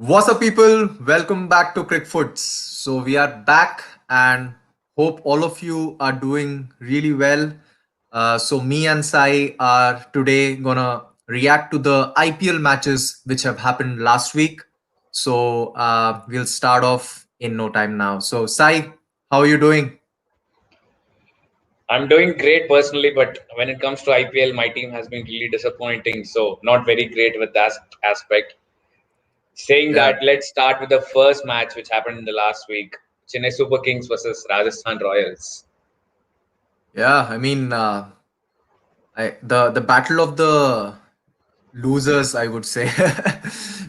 What's up, people? Welcome back to Cricfootz. So we are back and hope all of you are doing really well. So me and Sai are today gonna react to the IPL matches which have happened last week. So we'll start off in no time now. So Sai, how are you doing? I'm doing great personally, but when it comes to IPL, my team has been really disappointing. So, not very great with that aspect. Saying Yeah, that, let's start with the first match which happened in the last week, Chennai Super Kings versus Rajasthan Royals. yeah. The battle of the losers, I would say,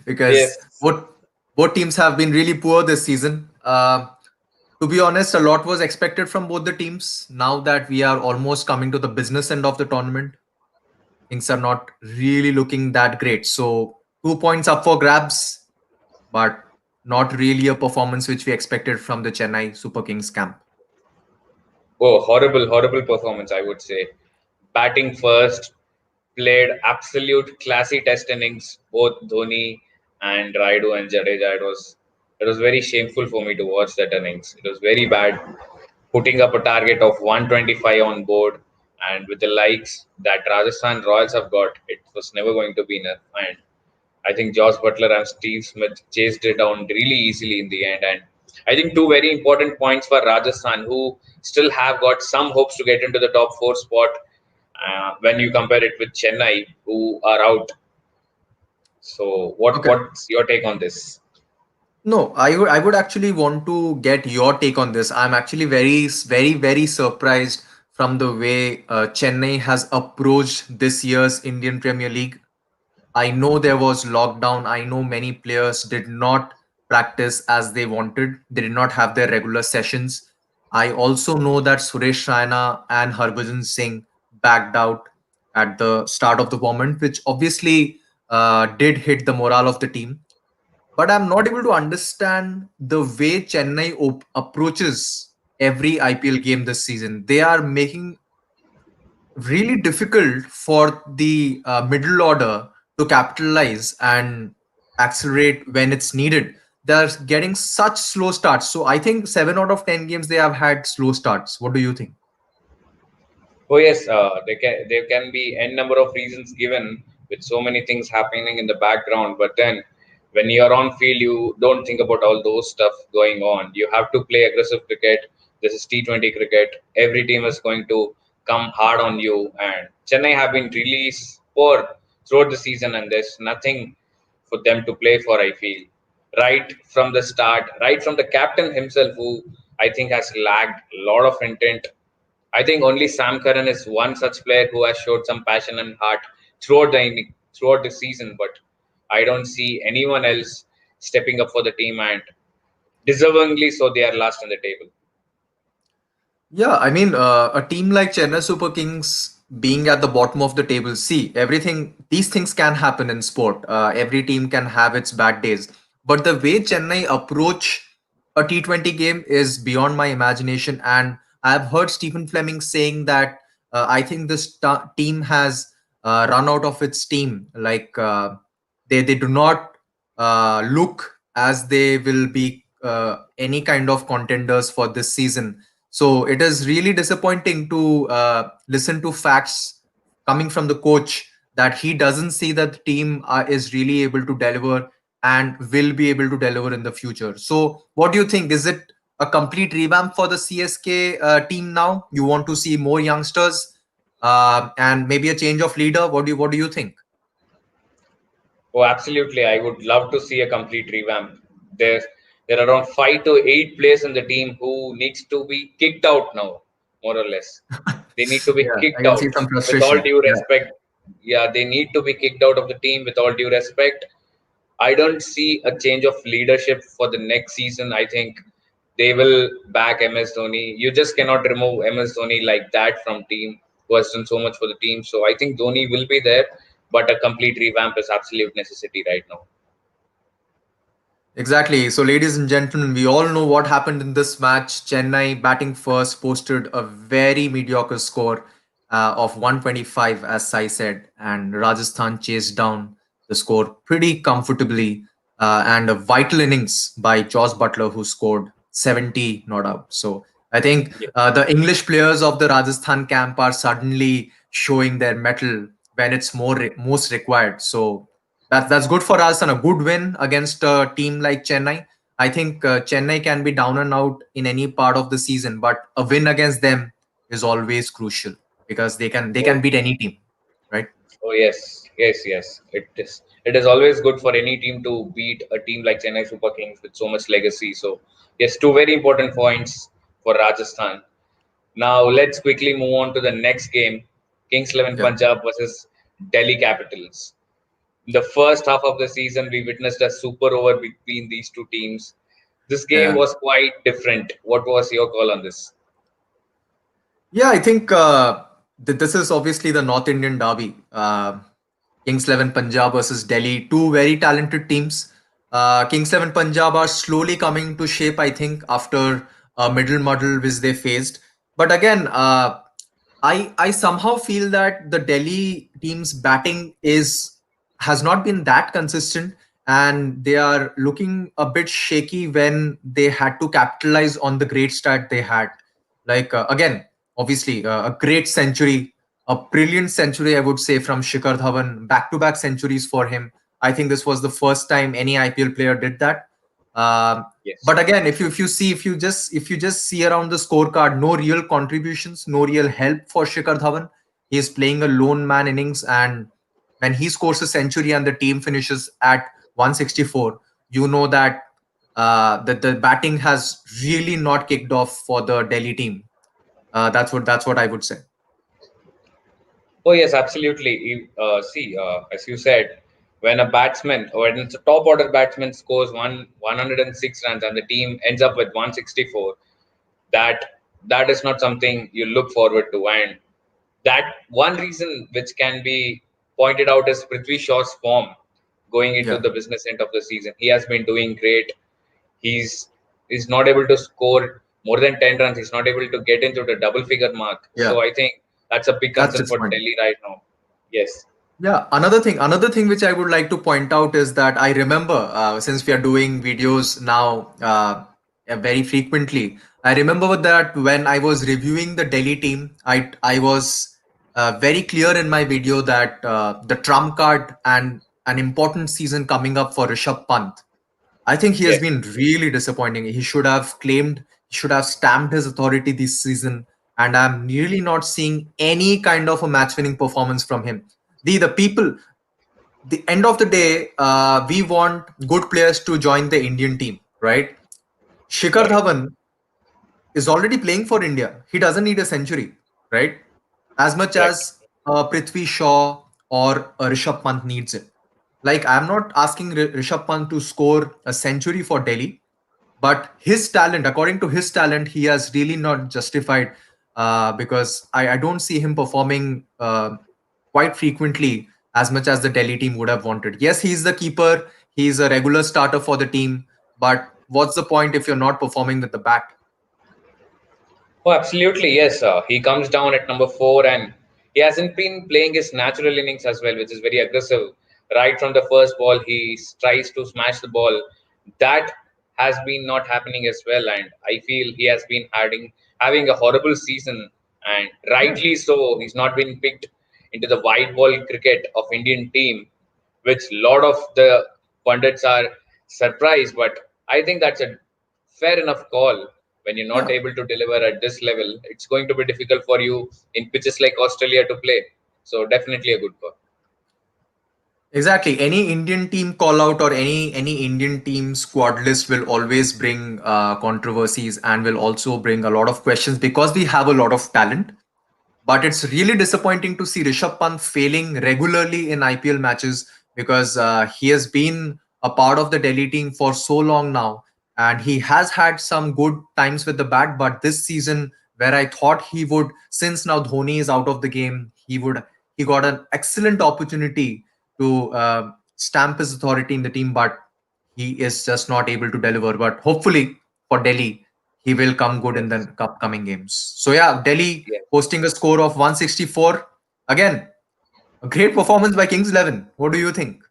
because Yes, both teams have been really poor this season. To be honest, a lot was expected from both the teams. Now that we are almost coming to the business end of the tournament, things are not really looking that great. So 2 points up for grabs, but not really a performance which we expected from the Chennai Super Kings camp. oh, horrible, horrible performance, I would say. Batting first, played absolute classy test innings, both Dhoni and Raidu and Jadeja. It was very shameful for me to watch that innings. It was very bad, putting up a target of 125 on board, and with the likes that Rajasthan Royals have got, it was never going to be enough. And I think Josh Butler and Steve Smith chased it down really easily in the end. And I think two very important points for Rajasthan, who still have got some hopes to get into the top four spot when you compare it with Chennai, who are out. So, Okay. what's your take on this? No, I would actually want to get your take on this. I'm actually very surprised from the way Chennai has approached this year's Indian Premier League. I know there was lockdown. I know many players did not practice as they wanted. They did not have their regular sessions. I also know that Suresh Raina and Harbhajan Singh backed out at the start of the tournament, which obviously did hit the morale of the team. But I'm not able to understand the way Chennai approaches every IPL game this season. They are making really difficult for the middle order to capitalize and accelerate when it's needed. They're getting such slow starts. So I think 7 out of 10 games they have had slow starts. What do you think? Oh yes, there can be n number of reasons given with so many things happening in the background. But then, when you're on field, you don't think about all those stuff going on. You have to play aggressive cricket. This is T20 cricket. Every team is going to come hard on you. And Chennai have been really poor throughout the season, and there's nothing for them to play for. I feel right from the start, right from the captain himself, who I think has lacked a lot of intent. I think only Sam Curran is one such player who has showed some passion and heart throughout the season, but I don't see anyone else stepping up for the team, and deservingly so they are last on the table. Yeah, a team like Chennai Super Kings being at the bottom of the table, see, these things can happen in sport. Every team can have its bad days. But the way Chennai approach a T20 game is beyond my imagination. And I've heard Stephen Fleming saying that I think this team has run out of its steam. Like they do not look as they will be any kind of contenders for this season. So it is really disappointing to listen to facts coming from the coach that he doesn't see that the team is really able to deliver and will be able to deliver in the future. So what do you think? Is it a complete revamp for the CSK team now? You want to see more youngsters and maybe a change of leader? What do you think? Oh, absolutely! I would love to see a complete revamp. There, there are around 5 to 8 players in the team who needs to be kicked out now, more or less. They need to be Yeah, I kicked can see out some with all frustration. due Yeah. respect. Yeah, they need to be kicked out of the team with all due respect. I don't see a change of leadership for the next season. I think they will back MS Dhoni. You just cannot remove MS Dhoni like that from team who has done so much for the team. So I think Dhoni will be there, but a complete revamp is absolute necessity right now. Exactly. So, ladies and gentlemen, we all know what happened in this match. Chennai, batting first, posted a very mediocre score of 125, as Sai said, and Rajasthan chased down the score pretty comfortably. and a vital innings by Josh Butler, who scored 70 not out. So I think Yes. the English players of the Rajasthan camp are suddenly showing their mettle when it's most required. So that's good for us, and a good win against a team like Chennai. I think Chennai can be down and out in any part of the season, but a win against them is always crucial because they can Oh, beat any team, right? oh yes, yes, yes. It is. It is always good for any team to beat a team like Chennai Super Kings with so much legacy. So yes, two very important points for Rajasthan. Now let's quickly move on to the next game: Kings 11 Yeah, Punjab versus Delhi Capitals. In the first half of the season, we witnessed a super over between these two teams. This game yeah. was quite different. What was your call on this? Yeah, I think this is obviously the North Indian derby. Kings 11 Punjab versus Delhi, two very talented teams. Kings 11 Punjab are slowly coming to shape, I think, after a middle muddle which they faced. But again, I somehow feel that the Delhi team's batting is has not been that consistent, and they are looking a bit shaky when they had to capitalize on the great start they had. Like again, obviously a great century, a brilliant century, I would say, from Shikhar Dhawan, back-to-back centuries for him. I think this was the first time any IPL player did that. Um, Yes. but again, if you just see around the scorecard, no real contributions, no real help for Shikhar Dhawan. He is playing a lone man innings, and when he scores a century and the team finishes at 164, you know that the batting has really not kicked off for the Delhi team. That's what I would say. Oh yes, absolutely. See, as you said, when a batsman or when it's a top order batsman scores 106 runs and the team ends up with 164, that that is not something you look forward to. And that one reason which can be pointed out is Prithvi Shaw's form going into Yeah, the business end of the season. He has been doing great. He's not able to score more than 10 runs. He's not able to get into the double figure mark. yeah, So I think that's a big that's concern for disappointing. Delhi right now. Yes, Yeah, another thing which I would like to point out is that I remember, since we are doing videos now very frequently, I remember that when I was reviewing the Delhi team, I was very clear in my video that the trump card and an important season coming up for Rishabh Pant. I think he has yes. been really disappointing. He should have stamped his authority this season, and I'm really not seeing any kind of a match-winning performance from him. The people, the end of the day, we want good players to join the Indian team, right? Shikhar Correct, Dhawan is already playing for India. He doesn't need a century, right? As much correct. as Prithvi Shaw or Rishabh Pant needs it. Like, I'm not asking Rishabh Pant to score a century for Delhi, but his talent, according to his talent, he has really not justified, because I don't see him performing quite frequently as much as the Delhi team would have wanted. Yes, he's the keeper, he's a regular starter for the team, but what's the point if you're not performing with the bat? Oh, absolutely. Yes. He comes down at number four, and he hasn't been playing his natural innings as well, which is very aggressive. Right from the first ball, he tries to smash the ball. That has been not happening as well, and I feel he has been having a horrible season, and Yeah. rightly so. He's not been picked into the white ball cricket of Indian team, which lot of the pundits are surprised. But I think that's a fair enough call. When you're not Yeah. able to deliver at this level, it's going to be difficult for you in pitches like Australia to play. So definitely a good call. Exactly. Any Indian team call out or any Indian team squad list will always bring controversies and will also bring a lot of questions because we have a lot of talent. But it's really disappointing to see Rishabh Pant failing regularly in IPL matches because he has been a part of the Delhi team for so long now, and he has had some good times with the bat. But this season, where I thought he would, since now Dhoni is out of the game, he got an excellent opportunity to stamp his authority in the team, but he is just not able to deliver. But hopefully for Delhi, he will come good in Yes. the upcoming games. So yeah, Delhi Yes. posting a score of 164. Again, a great performance by Kings 11. What do you think?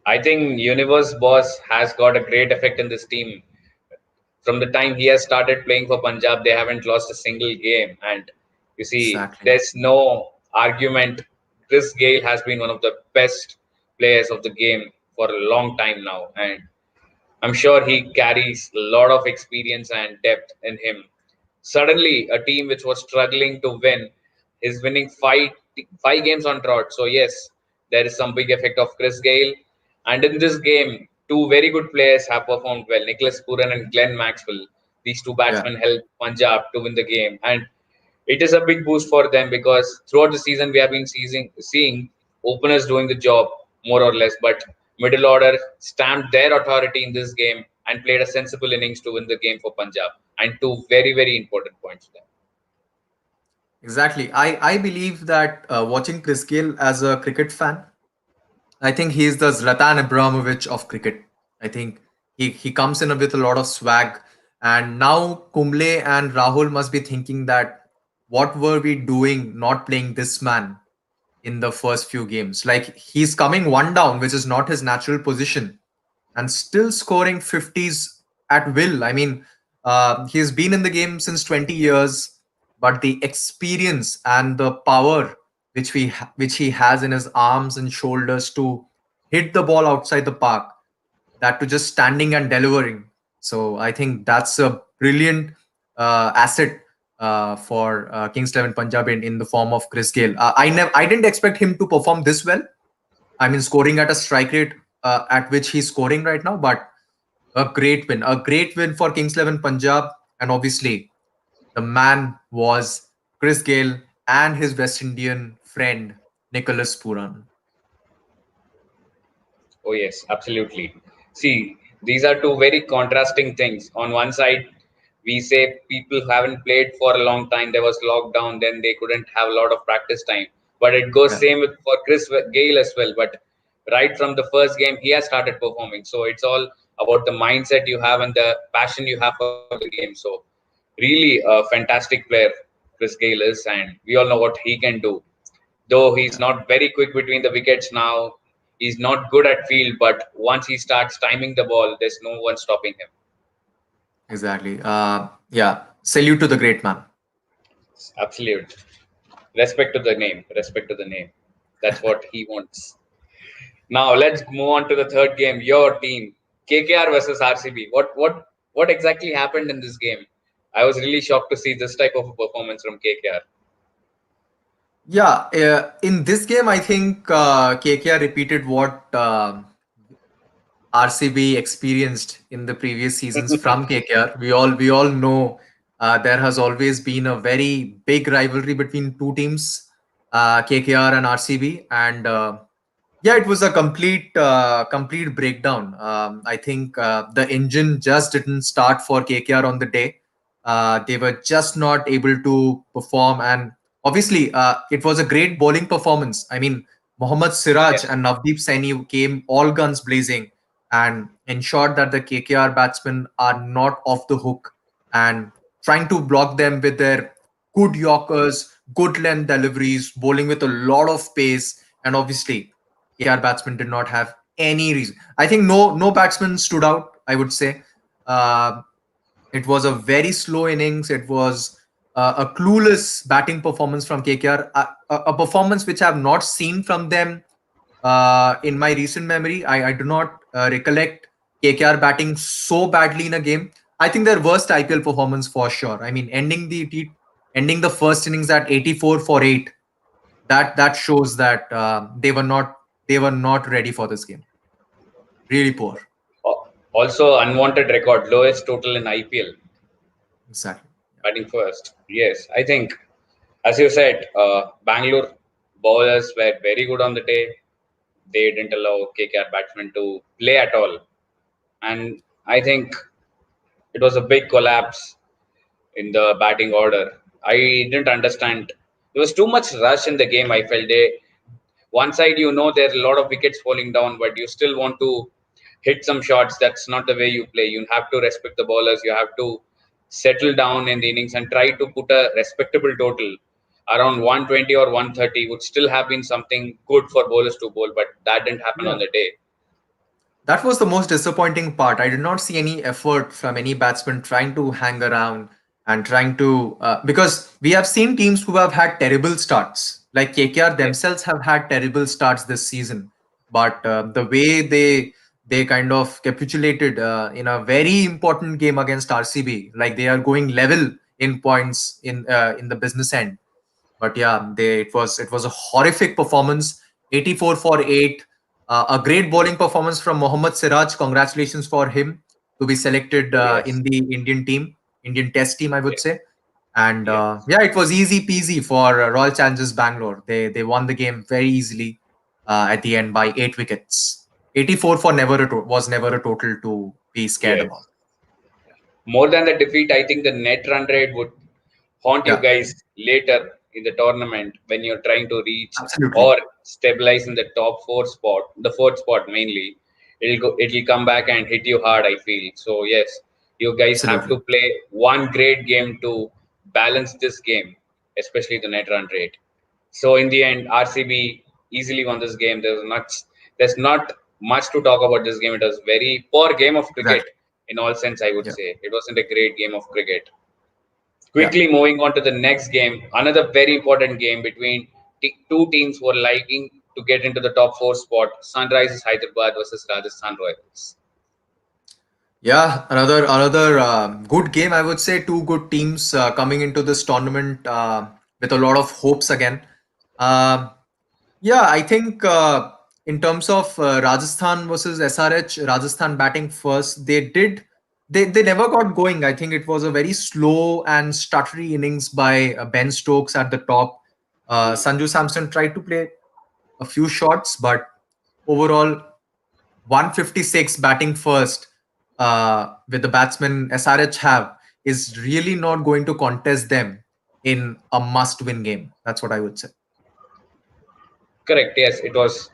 I think Universe Boss has got a great effect in this team. From the time he has started playing for Punjab, they haven't lost a single game. And you see, Exactly. there's no argument. Chris Gale has been one of the best players of the game for a long time now. And I'm sure he carries a lot of experience and depth in him. Suddenly, a team which was struggling to win is winning five games on trot. So yes, there is some big effect of Chris Gale. And in this game, two very good players have performed well: Nicholas Pooran and Glenn Maxwell. These two Yeah. batsmen helped Punjab to win the game, and it is a big boost for them because throughout the season we have been seeing openers doing the job more or less, but middle order stamped their authority in this game and played a sensible innings to win the game for Punjab. And two very important points for them. Exactly. I believe that watching Chris Gayle as a cricket fan, I think he's the Zlatan Ibrahimovic of cricket. I think he comes in with a lot of swag. And now Kumble and Rahul must be thinking that what were we doing not playing this man in the first few games? Like he's coming one down, which is not his natural position, and still scoring 50s at will. I mean, he's been in the game since 20 years, but the experience and the power which he has in his arms and shoulders to hit the ball outside the park, that to just standing and delivering. So I think that's a brilliant asset for Kings 11 Punjab in the form of Chris Gale. I didn't expect him to perform this well. I mean, scoring at a strike rate at which he's scoring right now, but a great win for Kings 11 Punjab. And obviously, the man was Chris Gale and his West Indian friend, Nicholas Puran. Oh, yes, absolutely. See, these are two very contrasting things. On one side, we say people who haven't played for a long time, there was lockdown, then they couldn't have a lot of practice time. But it goes Yeah, same with for Chris Gale as well. But right from the first game, he has started performing. So it's all about the mindset you have and the passion you have for the game. So really a fantastic player, Chris Gale is, and we all know what he can do. Though he's yeah, not very quick between the wickets now, he's not good at field, but once he starts timing the ball, there's no one stopping him. exactly. Yeah, salute to the great man. Absolute. Respect to the name. Respect to the name. That's what he wants. Now let's move on to the third game. Your team, KKR versus RCB. What exactly happened in this game? I was really shocked to see this type of a performance from KKR. Yeah, in this game, I think KKR repeated what RCB experienced in the previous seasons from KKR. We all know there has always been a very big rivalry between two teams, KKR and RCB, and yeah, it was a complete breakdown. I think the engine just didn't start for KKR on the day. They were just not able to perform, and obviously, it was a great bowling performance. I mean, Mohammad Siraj Yes. and Navdeep Saini came all guns blazing and ensured that the KKR batsmen are not off the hook and trying to block them with their good Yorkers, good length deliveries, bowling with a lot of pace, and obviously KKR batsmen did not have any reason. I think no batsman stood out. I would say uh, it was a very slow innings. It was a clueless batting performance from KKR, a performance which I have not seen from them in my recent memory. I do not recollect KKR batting so badly in a game. I think their worst IPL performance for sure. I mean, ending the first innings at 84 for 8. That shows that they were not ready for this game. Really poor. Also, unwanted record, lowest total in IPL. Exactly. Batting first. Yes, I think, as you said, Bangalore bowlers were very good on the day. They didn't allow KKR batsmen to play at all. And I think it was a big collapse in the batting order. I didn't understand. There was too much rush in the game. I felt one side, there are a lot of wickets falling down, but you still want to hit some shots. That's not the way you play. You have to respect the bowlers. You have to settle down in the innings and try to put a respectable total. Around 120 or 130 would still have been something good for bowlers to bowl, but that didn't happen on Yeah. the day. That was the most disappointing part. I did not see any effort from any batsman trying to hang around and trying to because we have seen teams who have had terrible starts, like KKR Yes, themselves have had terrible starts this season. But the way they kind of capitulated in a very important game against RCB, like they are going level in points in the business end. But yeah, it was a horrific performance. 84 for 8. A great bowling performance from Mohammad Siraj. Congratulations for him to be selected oh yes, in the Indian team, Indian Test team, I would yes, say. And yes, yeah, it was easy peasy for Royal Challengers Bangalore. They won the game very easily at the end by 8 wickets. 84 for was never a total to be scared about. yes. More than the defeat, I think the net run rate would haunt you Yeah, guys later in the tournament when you're trying to reach absolutely, or stabilize in the top four spot, the fourth spot mainly. It'll come back and hit you hard, I feel. So yes, you guys have absolutely. to play one great game to balance this game, especially the net run rate. So in the end, RCB easily won this game. There's not much to talk about this game. It was very poor game of cricket Exactly. in all sense. I would Yeah, say it wasn't a great game of cricket. yeah. Quickly moving on to the next game, another very important game between two teams who are liking to get into the top four spot: Sunrisers Hyderabad versus Rajasthan Royals. Yeah, another good game. I would say two good teams coming into this tournament with a lot of hopes again. Um yeah, I think in terms of Rajasthan versus SRH, Rajasthan batting first, they never got going. I think it was a very slow and stuttery innings by Ben Stokes at the top. Hmm. Sanju Samson tried to play a few shots, but overall 156 batting first with the batsman SRH have is really not going to contest them in a must-win game. That's what I would say. Correct. Yes, it was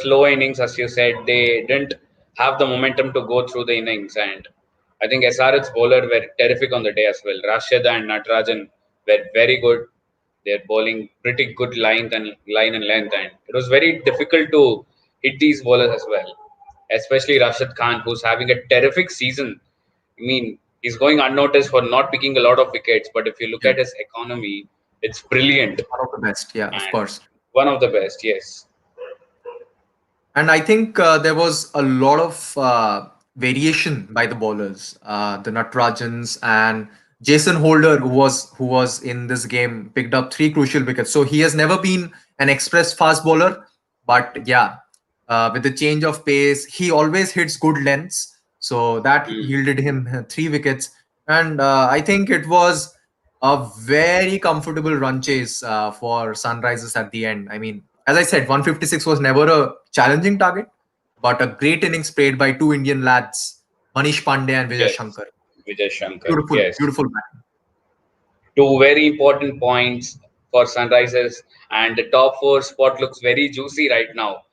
slow innings, as you said. They didn't have the momentum to go through the innings, and I think SRH bowler were terrific on the day as well. Rashid and Natarajan were very good. They're bowling pretty good line and length, and it was very difficult to hit these bowlers as well. Especially Rashid Khan, who's having a terrific season. I mean, he's going unnoticed for not picking a lot of wickets, but if you look Yeah, at his economy, it's brilliant one of the best. Yeah, of and course. one of the best. Yes. And I think there was a lot of variation by the bowlers, the Natarajans and Jason Holder, who was in this game, picked up three crucial wickets. So he has never been an express fast bowler, but yeah, with the change of pace, he always hits good lengths. So that Mm. yielded him 3 wickets, and I think it was a very comfortable run chase for Sunrisers at the end. I mean, as I said, 156 was never a challenging target, but a great innings played by two Indian lads, Manish Pandey and Vijay Yes. Shankar. Vijay Shankar. Beautiful, Yes. beautiful batting. Two very important points for Sunrisers, and the top four spot looks very juicy right now.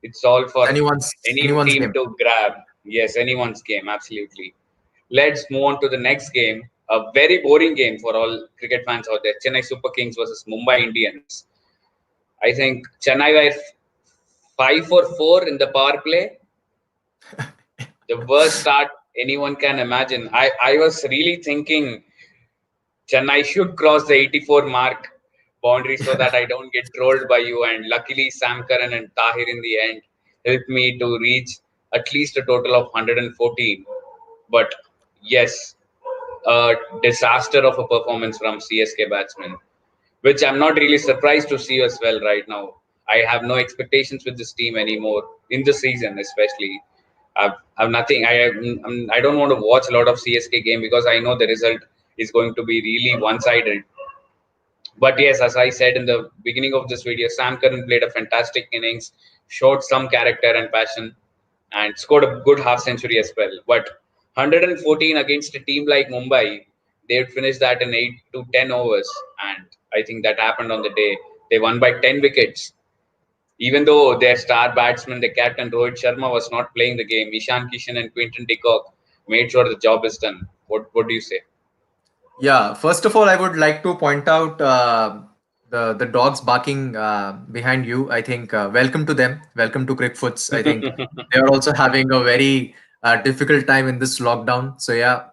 It's all It's for any anyone's team game. to grab. Yes, anyone's game, absolutely. Let's move on to the next game. A very boring game for all cricket fans out there. Chennai Super Kings versus Mumbai Indians. I think Chennai were 5 for 4 in the power play. The worst start anyone can imagine. I was really thinking Chennai should cross the 84 mark boundary so that I don't get trolled by you. And luckily, Sam Curran and Tahir in the end helped me to reach at least a total of 114. But yes, a disaster of a performance from CSK batsmen, which I'm not really surprised to see as well right now. I have no expectations with this team anymore in the season, especially. I've nothing. I don't want to watch a lot of CSK game because I know the result is going to be really one-sided. But yes, as I said in the beginning of this video, Sam Curran played a fantastic innings, showed some character and passion, and scored a good half century as well. But 114 against a team like Mumbai, they would finish that in 8 to 10 overs. And I think that happened on the day. They won by 10 wickets. Even though their star batsman, the captain Rohit Sharma, was not playing the game, Ishan Kishan and Quinton de Kock made sure the job is done. What do you say? Yeah, first of all, I would like to point out the dogs barking behind you. I think welcome to them. Welcome to Cricfootz. I think they are also having a very difficult time in this lockdown. So yeah,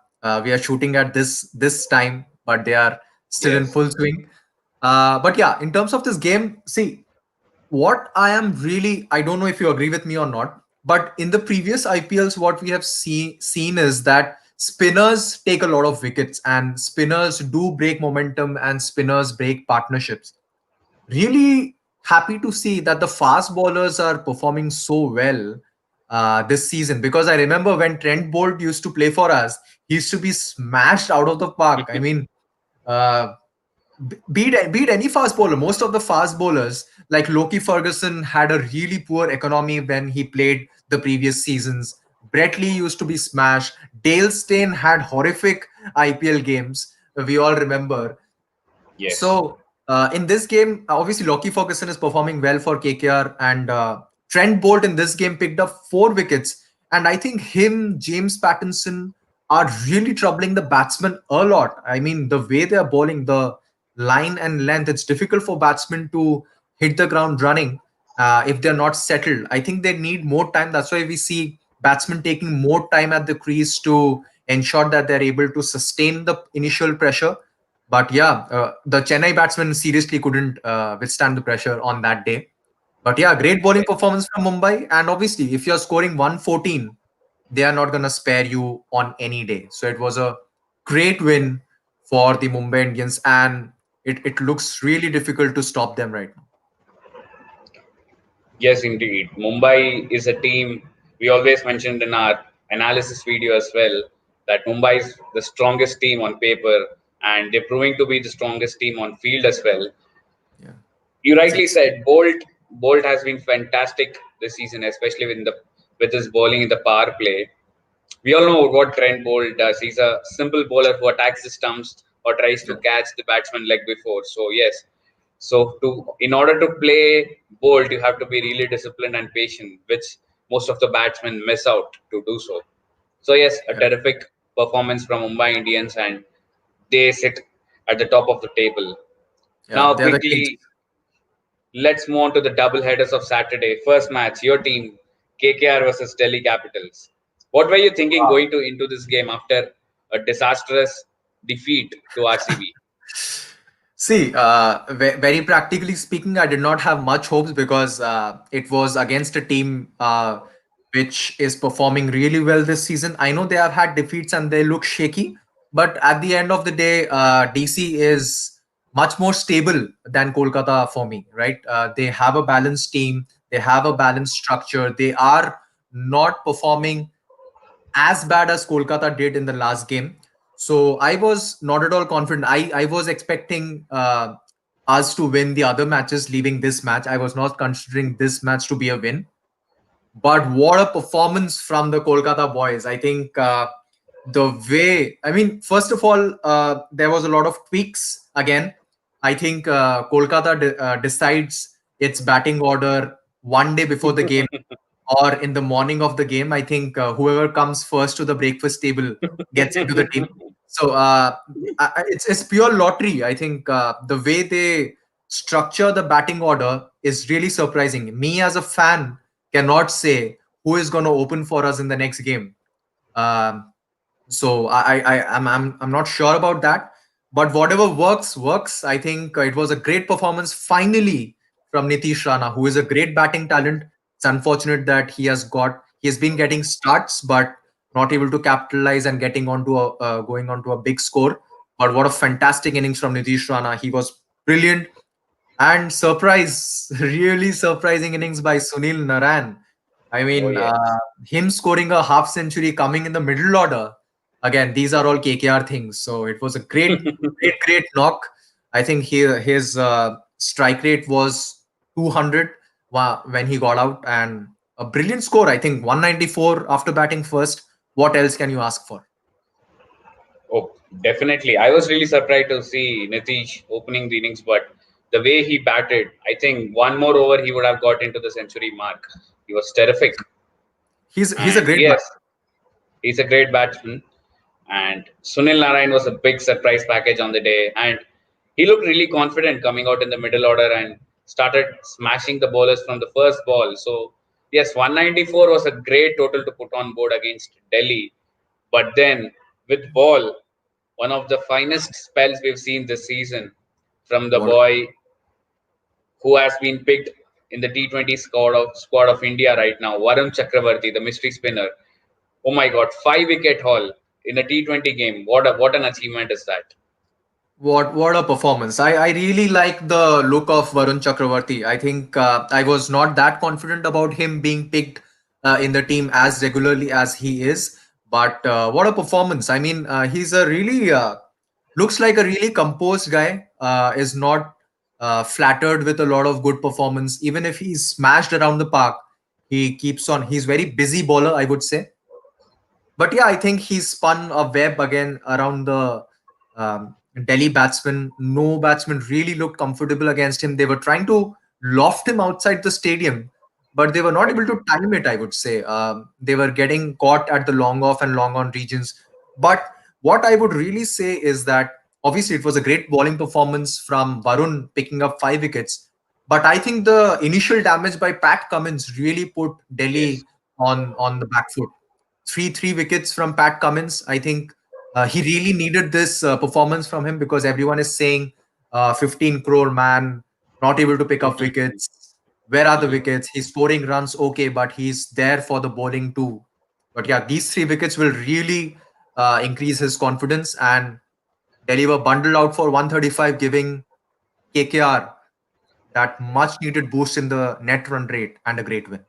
we are shooting at this time, but they are still in Yes. full swing. But yeah, in terms of this game, see what I am really, I don't know if you agree with me or not, but in the previous IPLs, what we have seen is that spinners take a lot of wickets and spinners do break momentum and spinners break partnerships. Really happy to see that the fast bowlers are performing so well this season, because I remember when Trent Bolt used to play for us, he used to be smashed out of the park. I mean, uh, beat any fast bowler. Most of the fast bowlers, like Loki Ferguson, had a really poor economy when he played the previous seasons. Brett Lee used to be smashed. Dale Steyn had horrific IPL games. We all remember. Yes. So in this game, obviously Lockie Ferguson is performing well for KKR, and Trent Bolt in this game picked up 4 wickets. And I think him, James Pattinson are really troubling the batsmen a lot. I mean, the way they are bowling, the line and length, it's difficult for batsmen to hit the ground running if they're not settled. I think they need more time. That's why we see batsmen taking more time at the crease to ensure that they're able to sustain the initial pressure. But yeah, the Chennai batsmen seriously couldn't withstand the pressure on that day. But yeah, great bowling Yes. performance from Mumbai. And obviously, if you're scoring 114, they are not going to spare you on any day. So it was a great win for the Mumbai Indians. And it looks really difficult to stop them right now. Yes, indeed. Mumbai is a team we always mentioned in our analysis video as well that Mumbai is the strongest team on paper and they're proving to be the strongest team on field as well. Yeah. You rightly Six. said Bolt has been fantastic this season, especially with his bowling in the power play. We all know what Trent Bolt does. He's a simple bowler who attacks the stumps or tries to Yeah. catch the batsman leg before. So yes, so to in order to play Bolt, you have to be really disciplined and patient, which most of the batsmen miss out to do so. So yes, a Yeah. terrific performance from Mumbai Indians, and they sit at the top of the table. Yeah. Now, They are the kings. quickly, let's move on to the double headers of Saturday. First match, your team, KKR versus Delhi Capitals. What were you thinking Wow. going to into this game after a disastrous defeat to RCB? See, very practically speaking, I did not have much hopes because it was against a team which is performing really well this season. I know they have had defeats and they look shaky, but at the end of the day, DC is much more stable than Kolkata for me, right? They have a balanced team, they have a balanced structure, they are not performing as bad as Kolkata did in the last game. So I was not at all confident. I was expecting us to win the other matches, leaving this match. I was not considering this match to be a win. But what a performance from the Kolkata boys. I think the way, I mean, first of all, there was a lot of tweaks again. I think Kolkata decides its batting order one day before the game or in the morning of the game. I think whoever comes first to the breakfast table gets into the team. So it's pure lottery. I think the way they structure the batting order is really surprising. Me as a fan cannot say who is going to open for us in the next game. Um, so I'm not sure about that, but whatever works. I think it was a great performance finally from Nitish Rana, who is a great batting talent. It's unfortunate that he has been getting starts, but not able to capitalize and getting onto a going onto a big score. But what a fantastic innings from Nitish Rana! He was brilliant. And surprise, really surprising innings by Sunil Naran. I Oh mean, yes. him scoring a half century coming in the middle order. Again, these are all KKR things. So it was a great knock. I think his strike rate was 200 when he got out, and a brilliant score. I think 194 after batting first. What else can you ask for? Oh, definitely. I was really surprised to see Nitish opening the innings, but the way he batted, I think one more over he would have got into the century mark. He was terrific. He's a And great yes, batter. he's a great batsman. And Sunil Narayan was a big surprise package on the day. And He looked really confident coming out in the middle order and started smashing the bowlers from the first ball. So, yes, 194 was a great total to put on board against Delhi. But then, with ball, one of the finest spells we've seen this season from the What boy who has been picked in the T20 squad of India right now, Varun Chakravarti, the mystery spinner. Oh my God, 5 wicket haul in a T20 game. What an achievement is that? what a performance. I really like the look of Varun Chakravarti. I think I was not that confident about him being picked in the team as regularly as he is. But what a performance. I mean, he's a really looks like a really composed guy, is not flattered with a lot of good performance. Even if he's smashed around the park, he keeps on. He's very busy bowler, I would say. But yeah, I think he spun a web again around the Delhi batsman. No batsman really looked comfortable against him. They were trying to loft him outside the stadium, but they were not able to time it, I would say. They were getting caught at the long off and long on regions. But what I would really say is that obviously it was a great bowling performance from Varun picking up 5 wickets. But I think the initial damage by Pat Cummins really put Yes. Delhi on the back foot. Three wickets from Pat Cummins. I think he really needed this performance from him because everyone is saying 15 crore man, not able to pick up wickets. Where are the wickets? He's scoring runs, okay, but he's there for the bowling too. But yeah, these 3 wickets will really increase his confidence and deliver bundled out for 135, giving KKR that much needed boost in the net run rate and a great win.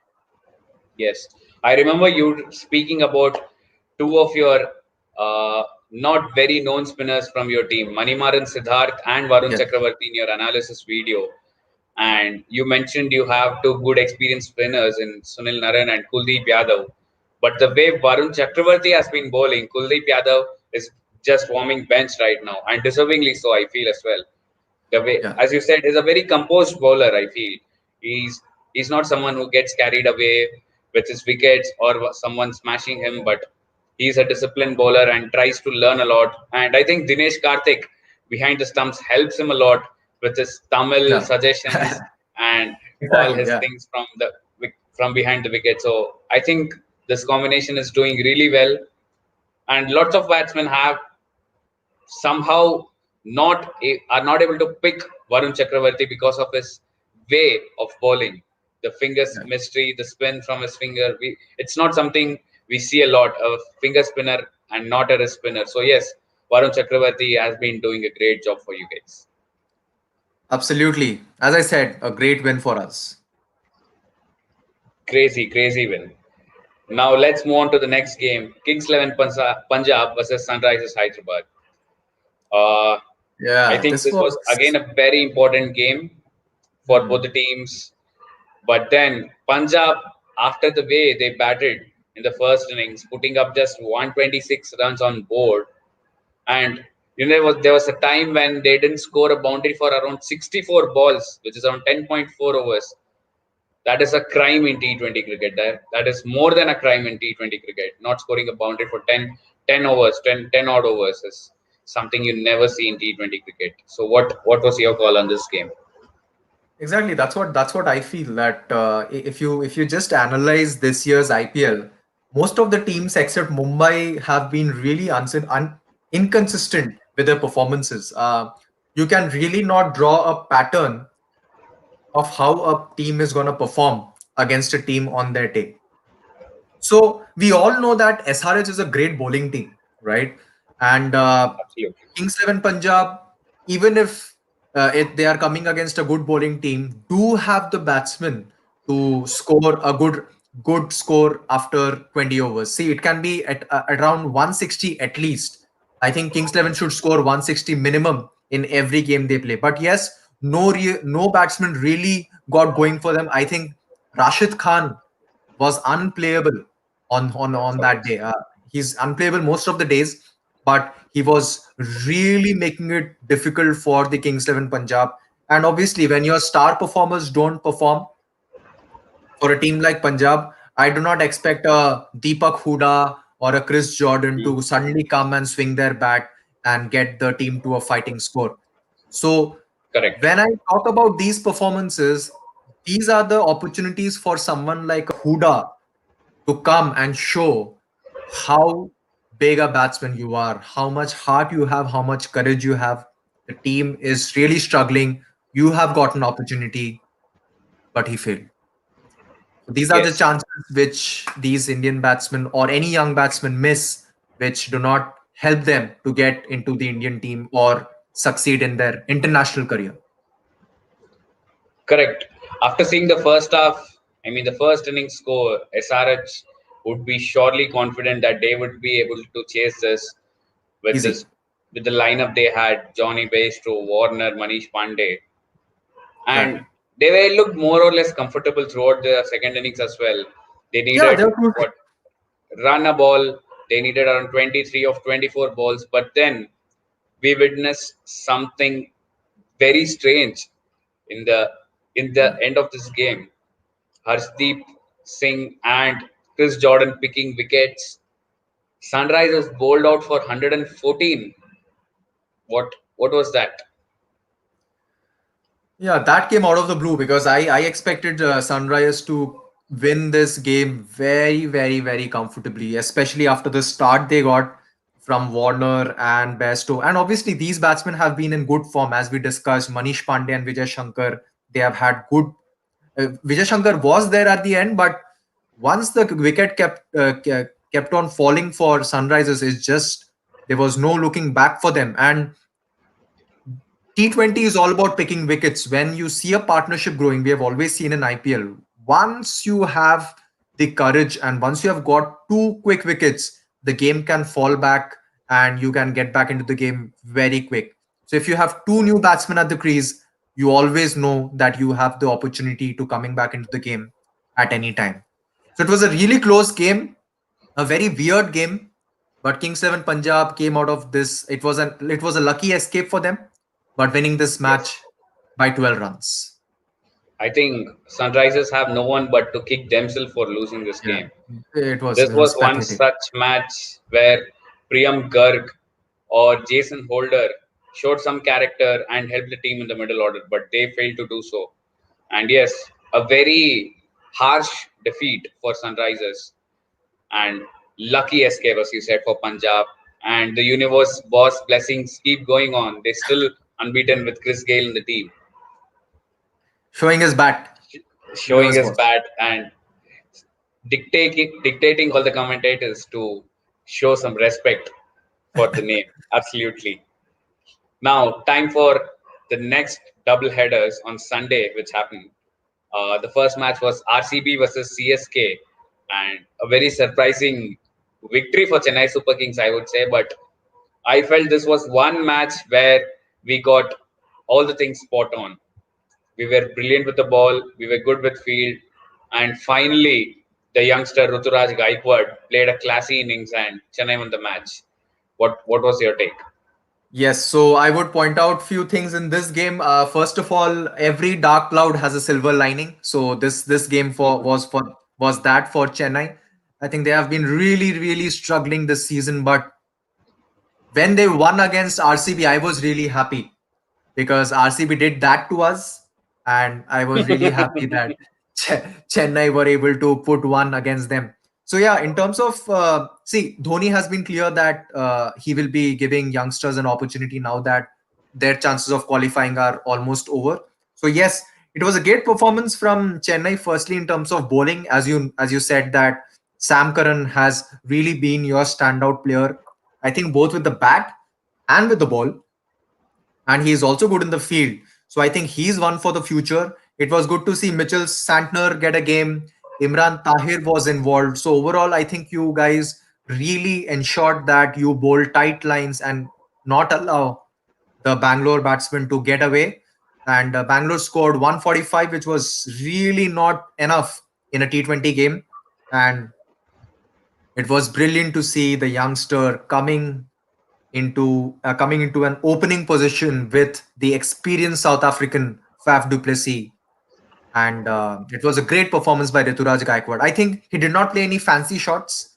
Yes, I remember you speaking about two of your not very known spinners from your team, Manimaran Siddharth and Varun Yes. Chakravarti, in your analysis video. And you mentioned you have two good experienced spinners in Sunil Naran and Kuldeep Yadav. But the way Varun Chakravarti has been bowling, Kuldeep Yadav is just warming bench right now, and deservingly so, I feel as well. The way, Yeah. as you said, is a very composed bowler. I feel he's he's not someone who gets carried away with his wickets or someone smashing him, but he's a disciplined bowler and tries to learn a lot. And I think Dinesh Karthik behind the stumps helps him a lot with his Tamil Yeah. suggestions and all Exactly. his Yeah. things from behind the wicket. So I think this combination is doing really well, and lots of batsmen have somehow are not able to pick Varun Chakravarti because of his way of bowling. The fingers Yeah. mystery, the spin from his finger. It's not something we see a lot. A finger spinner and not a wrist spinner. So yes, Varun Chakravarti has been doing a great job for you guys. Absolutely. As I said, a great win for us. Crazy, crazy win. Now let's move on to the next game. Kings 11 Punjab versus Sunrisers Hyderabad. Uh, I Yeah, think this this was again was a very important game for both hmm, the teams. But then Punjab, after the way they batted in the first innings, putting up just 126 runs on board, and there was a time when they didn't score a boundary for around 64 balls, which is around 10.4 overs. That is a crime in T20 cricket. That is more than a crime in T20 cricket. Not scoring a boundary for 10 overs, 10 odd overs is something you never see in T20 cricket. So what was your call on this game? exactly that's what I feel that if you just analyze this year's IPL, most of the teams except Mumbai have been really inconsistent with their performances. You can really not draw a pattern of how a team is going to perform against a team on their day. So we all know that SRH is a great bowling team, right? And Absolutely. Kings 11 Punjab, even if they are coming against a good bowling team, do have the batsmen to score a good score after 20 overs. See, it can be at around 160 at least. I think Kings 11 should score 160 minimum in every game they play. But yes, no batsman really got going for them. I think Rashid Khan was unplayable on that Correct. day. He's unplayable most of the days, but he was really making it difficult for the Kings 11 Punjab. And obviously, when your star performers don't perform for a team like Punjab, I do not expect a Deepak Huda or a Chris Jordan to suddenly come and swing their bat and get the team to a fighting score. So Correct. when I talk about these performances, these are the opportunities for someone like Huda to come and show how big a batsman you are, how much heart you have, how much courage you have. The team is really struggling. You have got an opportunity, but he failed. So these are the Yes. chances which these Indian batsmen or any young batsmen miss, which do not help them to get into the Indian team or succeed in their international career. Correct. After seeing the first half, I mean the first inning score, SRH would be surely confident that they would be able to chase this with Easy. this with the lineup they had: Johnny Bairstow, Warner, Manish Pandey, Right. and they were looked more or less comfortable throughout the second innings as well. They Yeah, needed they're cruising. what run a ball. They needed around 23 of 24 balls, but then we witnessed something very strange in the end of this game. Harshdeep Singh and Chris Jordan picking wickets. Sunrisers bowled out for 114. What was that? Yeah, that came out of the blue because I expected Sunrise to win this game very, very, very comfortably, especially after the start they got from Warner and Bairstow. And obviously, these batsmen have been in good form, as we discussed. Manish Pandey and Vijay Shankar, they have had good. Vijay Shankar was there at the end, but once the wicket kept on falling for Sunrisers, it's just there was no looking back for them. And T20 is all about picking wickets. When you see a partnership growing, we have always seen in IPL, once you have the courage and once you have got two quick wickets, the game can fall back and you can get back into the game very quick. So if you have two new batsmen at the crease, you always know that you have the opportunity to coming back into the game at any time. So it was a really close game, a very weird game, but Kings 11 Punjab came out of this. It was a lucky escape for them, but winning this Yes. match by 12 runs. I think Sunrisers have no one but to kick themselves for losing this Yeah, game. it was This it was was one pathetic. such match where Priyam Garg or Jason Holder showed some character and helped the team in the middle order, but they failed to do so. And yes, a very harsh defeat for Sunrisers and lucky escape, as you said, for Punjab. And the universe boss blessings keep going on. They still unbeaten with Chris Gale in the team, Showing his bat, showing universe his boss. bat and dictating all the commentators to show some respect for the name. Absolutely. Now, time for the next double headers on Sunday, which happened. The first match was RCB versus CSK, and a very surprising victory for Chennai Super Kings, I would say. But I felt this was one match where we got all the things spot on. We were brilliant with the ball, we were good with field, and finally, the youngster Ruturaj Gaikwad played a classy innings and Chennai won the match. What was your take? Yes, so I would point out few things in this game. First of all, every dark cloud has a silver lining. So this game was that for Chennai. I think they have been really really struggling this season, but when they won against RCB, I was really happy because RCB did that to us, and I was really happy that Chennai were able to put one against them. So yeah, in terms of see, Dhoni has been clear that he will be giving youngsters an opportunity now that their chances of qualifying are almost over. So yes, it was a great performance from Chennai. Firstly, in terms of bowling, as you said that Sam Curran has really been your standout player. I think both with the bat and with the ball, and he is also good in the field. So I think he's one for the future. It was good to see Mitchell Santner get a game. Imran Tahir was involved. So overall, I think you guys really ensured that you bowl tight lines and not allow the Bangalore batsmen to get away. And Bangalore scored 145, which was really not enough in a T20 game. And it was brilliant to see the youngster coming into an opening position with the experienced South African Faf du Plessis, and it was a great performance by Rituraj Gaikwad. I think he did not play any fancy shots.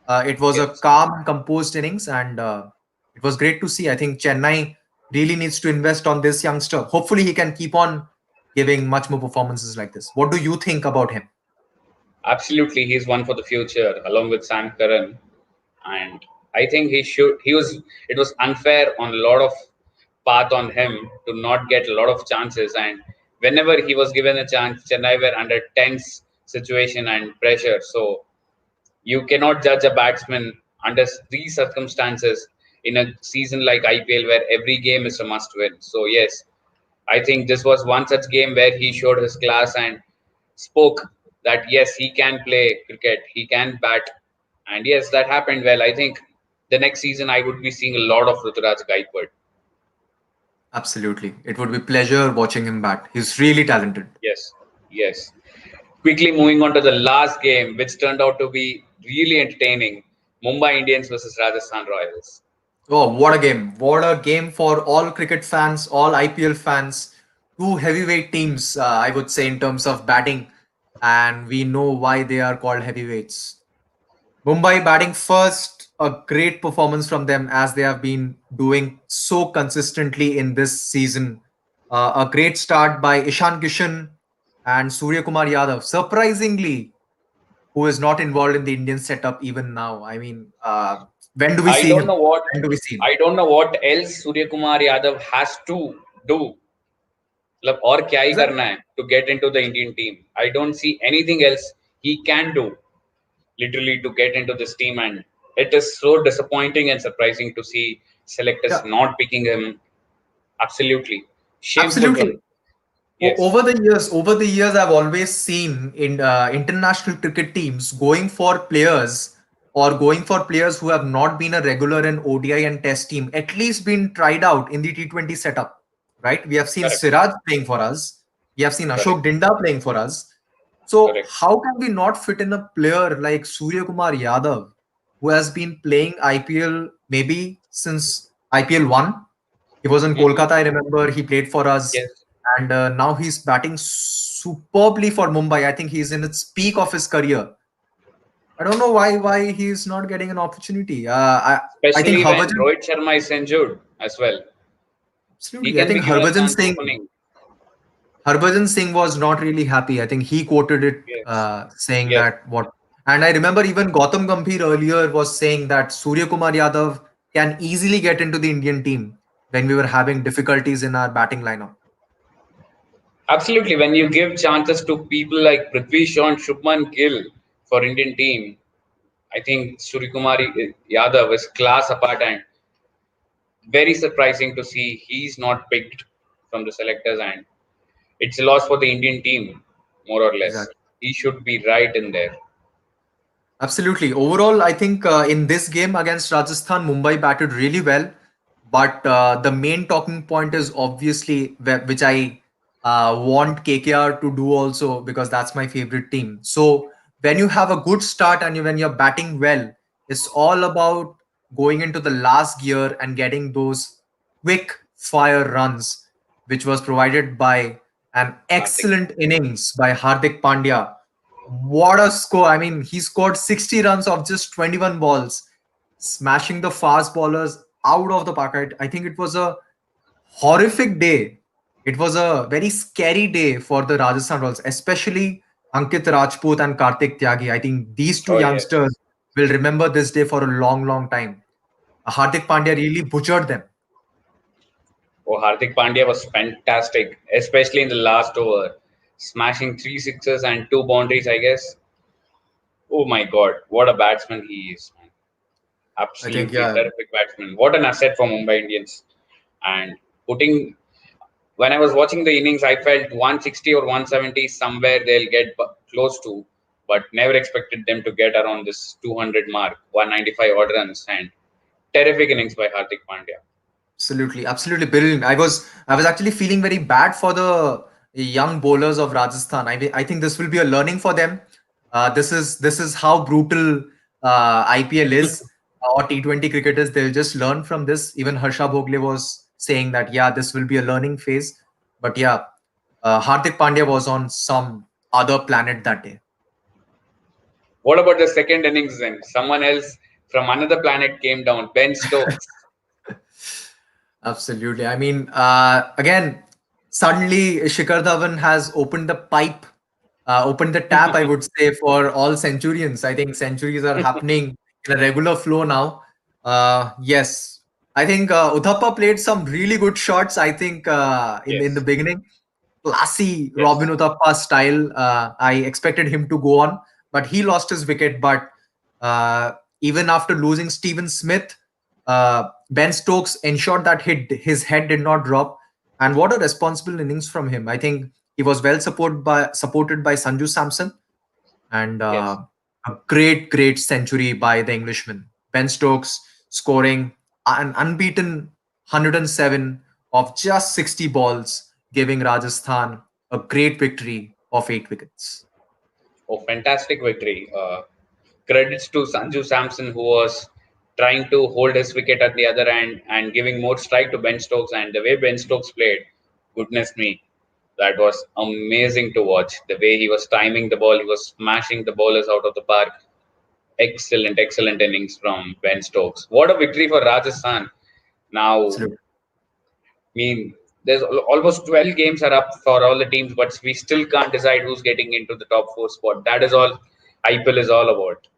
It was a Yes. calm, composed innings, and it was great to see. I think Chennai. really needs to invest on this youngster. Hopefully, he can keep on giving much more performances like this. What do you think about him? Absolutely, he's one for the future along with Sam Curran, and I think he should. He was. It was unfair on a lot of path on him to not get a lot of chances, and whenever he was given a chance, Chennai were under tense situation and pressure. So you cannot judge a batsman under these circumstances in a season like IPL where every game is a must win. So yes, I think this was one such game where he showed his class and spoke that yes, he can play cricket, he can bat, and yes, that happened well. I think the next season I would be seeing a lot of Ruturaj Gaikwad. Absolutely. It would be pleasure watching him bat. He's really talented. Yes, yes. Quickly moving on to the last game, which turned out to be really entertaining: Mumbai Indians versus Rajasthan Royals. Oh, what a game. What a game for all cricket fans, all IPL fans. Two heavyweight teams, I would say, in terms of batting. And we know why they are called heavyweights. Mumbai batting first, a great performance from them as they have been doing so consistently in this season. A great start by Ishan Kishan and Surya Kumar Yadav. Surprisingly, who is not involved in the Indian setup even now. I mean, when do we I see don't him? know what When do we see him? I don't know what else Surya Kumar Yadav has to do. मतलब और क्या ही Exactly. करना है to get into the Indian team. I don't see anything else he can do literally to get into this team, and it is so disappointing and surprising to see selectors Yeah, not picking him. Absolutely shameful for absolutely. yes, Over the years, I've always seen in international cricket teams going for players who have not been a regular in ODI and Test team, at least been tried out in the T20 setup. Right? We have seen correct, Siraj playing for us. We have seen correct, Ashok Dinda playing for us. So correct. how can we not fit in a player like Surya Kumar Yadav, who has been playing IPL maybe since IPL one? He was in Hmm. Kolkata. I remember he played for us, Yes, and now he's batting superbly for Mumbai. I think he's in its peak of his career. I don't know why he's not getting an opportunity. I think especially when Rohit Sharma is injured as well. He absolutely. I can be think given a chance opening. Harbhajan Singh was not really happy. I think he quoted it Yes, saying yes. that what. And I remember even Gautam Gambhir earlier was saying that Surya Kumar Yadav can easily get into the Indian team when we were having difficulties in our batting lineup. Absolutely. When you give chances to people like Prithvi Shaw and Shubman Gill for Indian team, I think Suryakumar Yadav is class apart and very surprising to see he's not picked from the selectors, and it's a loss for the Indian team, more or less. Exactly. He should be right in there. Absolutely. Overall, I think in this game against Rajasthan, Mumbai batted really well. But the main talking point is obviously which I want KKR to do also because that's my favorite team. So when you have a good start and when you're batting well, it's all about going into the last gear and getting those quick fire runs, which was provided by an Hardik. excellent innings by Hardik Pandya. What a score! I mean, he scored 60 runs of just 21 balls, smashing the fast ballers out of the park. I think it was a horrific day. It was a very scary day for the Rajasthan Royals, especially Ankit Rajput and Kartik Tyagi. I think these two Oh, yes. youngsters will remember this day for a long, long time. Hardik Pandya really butchered them. Oh, Hardik Pandya was fantastic, especially in the last over, smashing three sixes and two boundaries, I guess. Oh my God, what a batsman he is, man. I think, Absolutely yeah, terrific batsman. What an asset for Mumbai Indians. And putting when I was watching the innings, I felt 160 or 170 somewhere they'll get close to, but never expected them to get around this 200 mark, 195 odd runs, and terrific innings by Hardik Pandya. absolutely, absolutely brilliant. I was actually feeling very bad for the young bowlers of Rajasthan. I think this will be a learning for them. This is how brutal IPL is or T20 cricket is. They'll just learn from this. Even Harsha Bhogle was saying that yeah, this will be a learning phase. But yeah, Hardik Pandya was on some other planet that day. What about the second innings then? Someone else from another planet came down, Ben Stokes. Absolutely. I mean, again, suddenly Shikhar Dhawan has opened the pipe, opened the tap, I would say, for all centurions. I think centuries are happening in a regular flow now. Yes, I think Uthappa played some really good shots. I think in the Yes, beginning, classy yes, Robin Uthappa style. I expected him to go on, but he lost his wicket. But uh, even after losing Steven Smith, Ben Stokes ensured that his head did not drop. And what a responsible innings from him. I think he was well supported by Sanju Samson, and yes. a great century by the Englishman. Ben Stokes scoring an unbeaten 107 of just 60 balls, giving Rajasthan a great victory of 8 wickets. Oh, fantastic victory. Credits to Sanju Samson, who was trying to hold his wicket at the other end and giving more strike to Ben Stokes. And the way Ben Stokes played, goodness me, that was amazing to watch. The way he was timing the ball, he was smashing the bowlers out of the park. Excellent, excellent innings from Ben Stokes. What a victory for Rajasthan. Now, Absolutely. mean, there's almost 12 games are up for all the teams, but we still can't decide who's getting into the top four spot. That is all IPL is all about.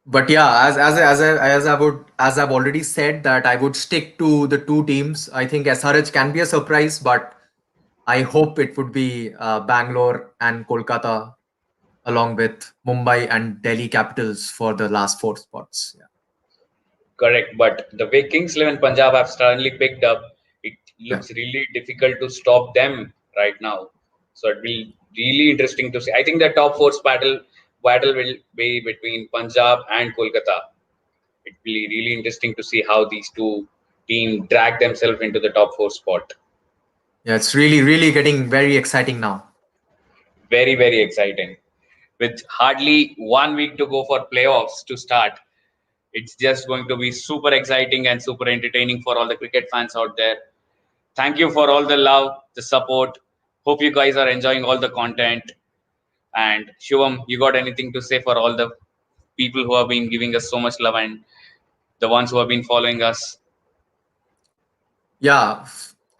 But yeah, as I've already said that I would stick to the two teams. I think SRH can be a surprise, but I hope it would be Bangalore and Kolkata along with Mumbai and Delhi Capitals for the last four spots. Yeah. Correct. But the way Kings 11 Punjab have suddenly picked up, it Yeah. looks really difficult to stop them right now. So it will be really interesting to see. I think the top four battle will be between Punjab and Kolkata. It will be really interesting to see how these two teams drag themselves into the top four spot. Yeah, it's really getting very exciting now. Very, very exciting. With hardly 1 week to go for playoffs to start, it's just going to be super exciting and super entertaining for all the cricket fans out there. Thank you for all the love, the support. Hope you guys are enjoying all the content. And Shivam, you got anything to say for all the people who have been giving us so much love and the ones who have been following us? Yeah,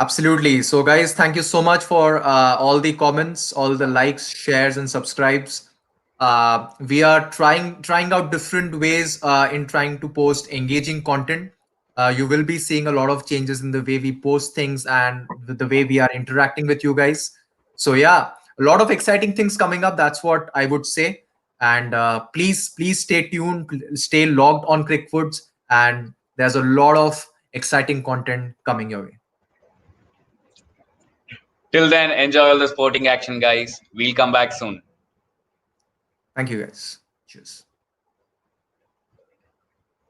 absolutely. So, guys, thank you so much for all the comments, all the likes, shares, and subscribes. We are trying out different ways in trying to post engaging content. You will be seeing a lot of changes in the way we post things and the way we are interacting with you guys. So, yeah, a lot of exciting things coming up. That's what I would say. And please stay tuned, stay logged on Cricfootz, and there's a lot of exciting content coming your way. Till then, enjoy all the sporting action, guys. We'll come back soon. Thank you guys. Cheers.